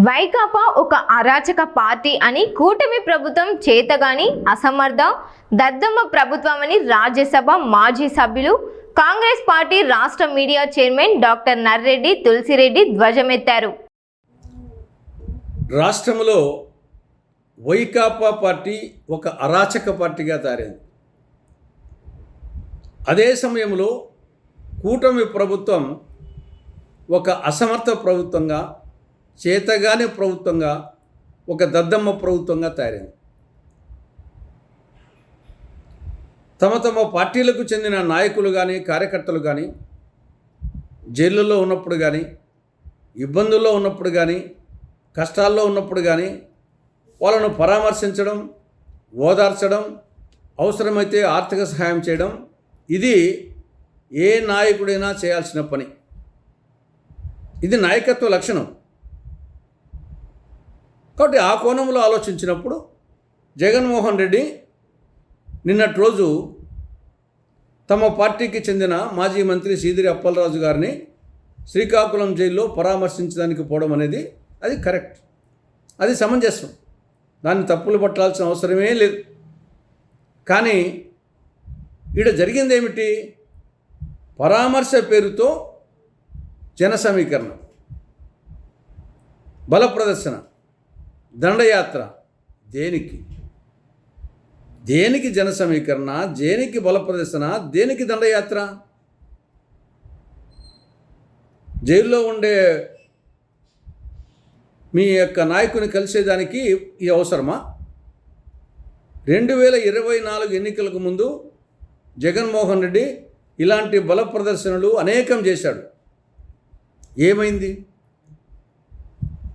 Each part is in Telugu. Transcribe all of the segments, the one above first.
వైకాపా ఒక అరాచక పార్టీ అని, కూటమి ప్రభుత్వం చేతగాని అసమర్థ దద్దమ్మ ప్రభుత్వం అని రాజ్యసభ మాజీ సభ్యులు కాంగ్రెస్ పార్టీ రాష్ట్ర media chairman doctor Narreddy Tulasi Reddy ధ్వజమెత్తారు. రాష్ట్రంలో వైకాపా పార్టీ ఒక అరాచక పార్టీగా తయారైంది. అదే సమయంలో కూటమి ప్రభుత్వం ఒక అసమర్థ ప్రభుత్వంగా, చేతగాని ప్రభుత్వంగా, ఒక దద్దమ్మ ప్రభుత్వంగా తయారైంది. తమ పార్టీలకు చెందిన నాయకులు కానీ, కార్యకర్తలు కానీ జైళ్ళల్లో ఉన్నప్పుడు కానీ, ఇబ్బందుల్లో ఉన్నప్పుడు కానీ, కష్టాల్లో ఉన్నప్పుడు కానీ వాళ్ళను పరామర్శించడం, ఓదార్చడం, అవసరమైతే ఆర్థిక సహాయం చేయడం, ఇది ఏ నాయకుడైనా చేయాల్సిన పని. ఇది నాయకత్వ లక్షణం. కాబట్టి ఆ కోణంలో ఆలోచించినప్పుడు జగన్మోహన్ రెడ్డి నిన్నటి రోజు తమ పార్టీకి చెందిన మాజీ మంత్రి సీదిరి అప్పలరాజు గారిని శ్రీకాకుళం జైల్లో పరామర్శించడానికి పోవడం అనేది అది కరెక్ట్, అది సమంజసం. దాన్ని తప్పులు పట్టాల్సిన అవసరమే లేదు. కానీ ఈడ జరిగింది ఏమిటి? పరామర్శ పేరుతో జన సమీకరణ, బల ప్రదర్శన, దండయాత్ర. దేనికి జన సమీకరణ, దేనికి బల ప్రదర్శన, దేనికి దండయాత్ర? జైల్లో ఉండే మీ యొక్క నాయకుని కలిసేదానికి ఈ అవసరమా? 2024 ఎన్నికలకు ముందు జగన్మోహన్ రెడ్డి ఇలాంటి బల ప్రదర్శనలు అనేకం చేశాడు. ఏమైంది?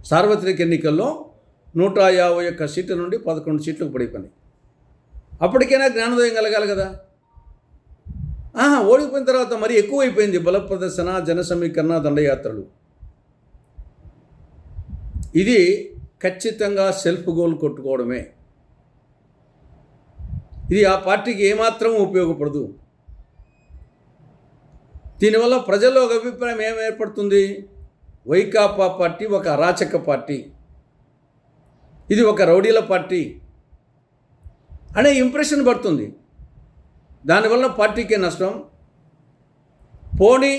సార్వత్రిక ఎన్నికల్లో 151 సీట్ల నుండి 11 సీట్లకు పడిపోయినాయి. అప్పటికైనా జ్ఞానోదయం కలగాలి కదా. ఓడిపోయిన తర్వాత మరి ఎక్కువైపోయింది బల ప్రదర్శన, జన సమీకరణ, దండయాత్రలు. ఇది ఖచ్చితంగా సెల్ఫ్ గోల్ కొట్టుకోవడమే. ఇది ఆ పార్టీకి ఏమాత్రం ఉపయోగపడదు. దీనివల్ల ప్రజల్లో ఒక అభిప్రాయం ఏం ఏర్పడుతుంది? వైకాపా పార్టీ ఒక అరాచక పార్టీ, ఇది ఒక రౌడీల పార్టీ అనే ఇంప్రెషన్ పడుతుంది. దానివల్ల పార్టీకే నష్టం. పోనీ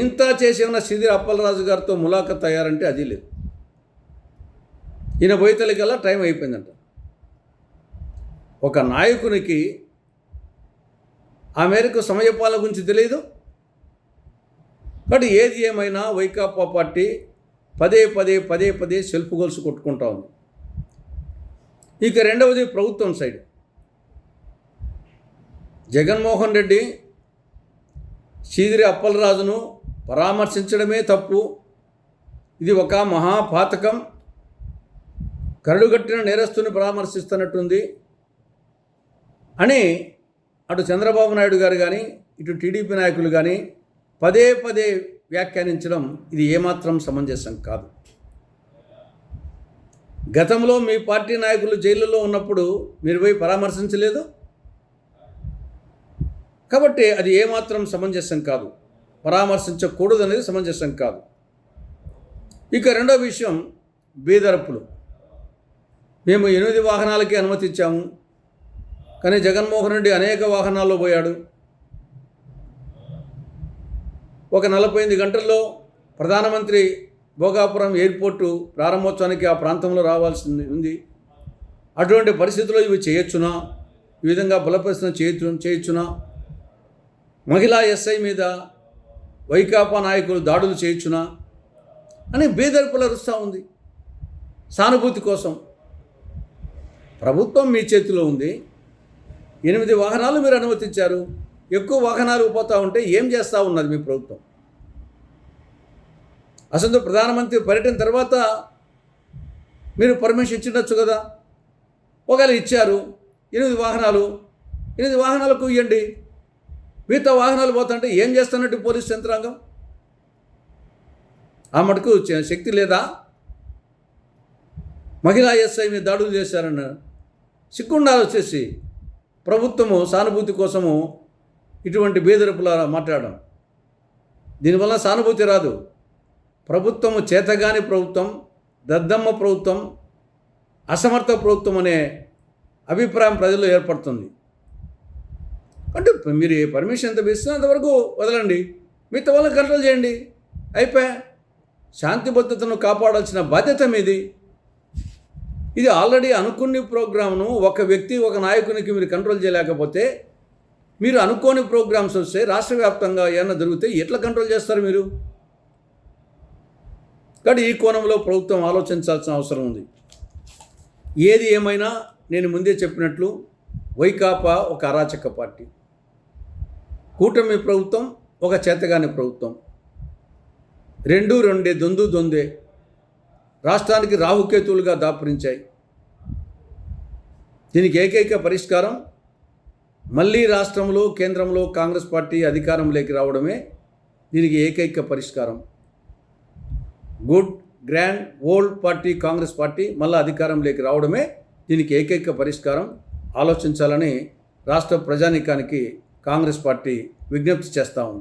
ఇంత చేసిన సీదిరి అప్పలరాజు గారితో ములాఖత్ అయ్యారంటే అది లేదు. ఈయన బోయితలికల్లా టైం అయిపోయిందంట. ఒక నాయకునికి ఆ మేరకు సమయపాలన గురించి తెలియదు. బట్ ఏది ఏమైనా వైకాపా పార్టీ పదే సెల్ఫ్ గోల్స్ కొట్టుకుంటా ఉంది. ఇక రెండవది ప్రభుత్వం సైడ్. జగన్మోహన్ రెడ్డి సీదిరి అప్పలరాజును పరామర్శించడమే తప్పు, ఇది ఒక మహాపాతకం, కరడుగట్టిన నేరస్తుని పరామర్శిస్తున్నట్టుంది అని అటు చంద్రబాబు నాయుడు గారు కానీ, ఇటు టీడీపీ నాయకులు కానీ పదే వ్యాఖ్యానించడం ఇది ఏమాత్రం సమంజసం కాదు. గతంలో మీ పార్టీ నాయకులు జైలులో ఉన్నప్పుడు మీరు పోయి పరామర్శించలేదు కాబట్టి అది ఏమాత్రం సమంజసం కాదు, పరామర్శించకూడదు అనేది సమంజసం కాదు. ఇక రెండో విషయం బీదరప్పులు. మేము 8 వాహనాలకి అనుమతి ఇచ్చాము, కానీ జగన్మోహన్ రెడ్డి అనేక వాహనాల్లో పోయాడు. ఒక 48 గంటల్లో ప్రధానమంత్రి భోగాపురం ఎయిర్పోర్టు ప్రారంభోత్సవానికి ఆ ప్రాంతంలో రావాల్సింది ఉంది. అటువంటి పరిస్థితుల్లో ఇవి చేయొచ్చునా? ఈ విధంగా బలపరిశీలన చేయొచ్చునా? మహిళా ఎస్ఐ మీద వైకాపా నాయకులు దాడులు చేయొచ్చునా అని బేదర్పులు అరుస్తూ ఉంది. సానుభూతి కోసం. ప్రభుత్వం మీ చేతిలో ఉంది. 8 వాహనాలు మీరు అనుమతించారు. ఎక్కువ వాహనాలు పోతూ ఉంటే ఏం చేస్తూ ఉన్నది మీ ప్రభుత్వం? అసలు ప్రధానమంత్రి పర్యటన తర్వాత మీరు పర్మిషన్ ఇచ్చిండొచ్చు కదా. ఒకవేళ ఇచ్చారు, 8 వాహనాలకు ఇవ్వండి. మిగతా వాహనాలు పోతుంటే ఏం చేస్తున్నట్టు పోలీస్ యంత్రాంగం? ఆ మటుకు శక్తి లేదా? మహిళా ఎస్ఐ మీద దాడులు చేశారన్న సిగ్గుండాలు వచ్చేసి ప్రభుత్వము సానుభూతి కోసము ఇటువంటి బేదరపుల మాట్లాడడం. దీనివల్ల సానుభూతి రాదు. ప్రభుత్వము చేతగాని ప్రభుత్వం, దద్దమ్మ ప్రభుత్వం, అసమర్థ ప్రభుత్వం అనే అభిప్రాయం ప్రజల్లో ఏర్పడుతుంది. అంటే మీరు ఏ పర్మిషన్ ఎంత ఇస్తే అంతవరకు వదలండి, మిగతా వాళ్ళని కంట్రోల్ చేయండి, అయిపోయా. శాంతి భద్రతను కాపాడాల్సిన బాధ్యత మీది. ఇది ఆల్రెడీ అనుకుని ప్రోగ్రామ్ను ఒక వ్యక్తి, ఒక నాయకునికి మీరు కంట్రోల్ చేయలేకపోతే, మీరు అనుకోని ప్రోగ్రామ్స్ వస్తే రాష్ట్ర వ్యాప్తంగా ఏమైనా జరిగితే ఎట్లా కంట్రోల్ చేస్తారు మీరు? కాబట్టి ఈ కోణంలో ప్రభుత్వం ఆలోచించాల్సిన అవసరం ఉంది. ఏది ఏమైనా నేను ముందే చెప్పినట్లు వైకాపా ఒక అరాచక పార్టీ, కూటమి ప్రభుత్వం ఒక చేతగాని ప్రభుత్వం, రెండే దొందే రాష్ట్రానికి రాహుకేతువులుగా దాపురించాయి. దీనికి ఏకైక పరిష్కారం మళ్ళీ రాష్ట్రంలో, కేంద్రంలో కాంగ్రెస్ పార్టీ అధికారంలోకి రావడమే దీనికి ఏకైక పరిష్కారం. Good grand old party Congress party మళ్ళీ అధికారంలోకి రావడమే దీనికి ఏకైక పరిష్కారం. ఆలోచించాలని రాష్ట్ర ప్రజానీకానికి కాంగ్రెస్ పార్టీ విజ్ఞప్తి చేస్తూ ఉంది.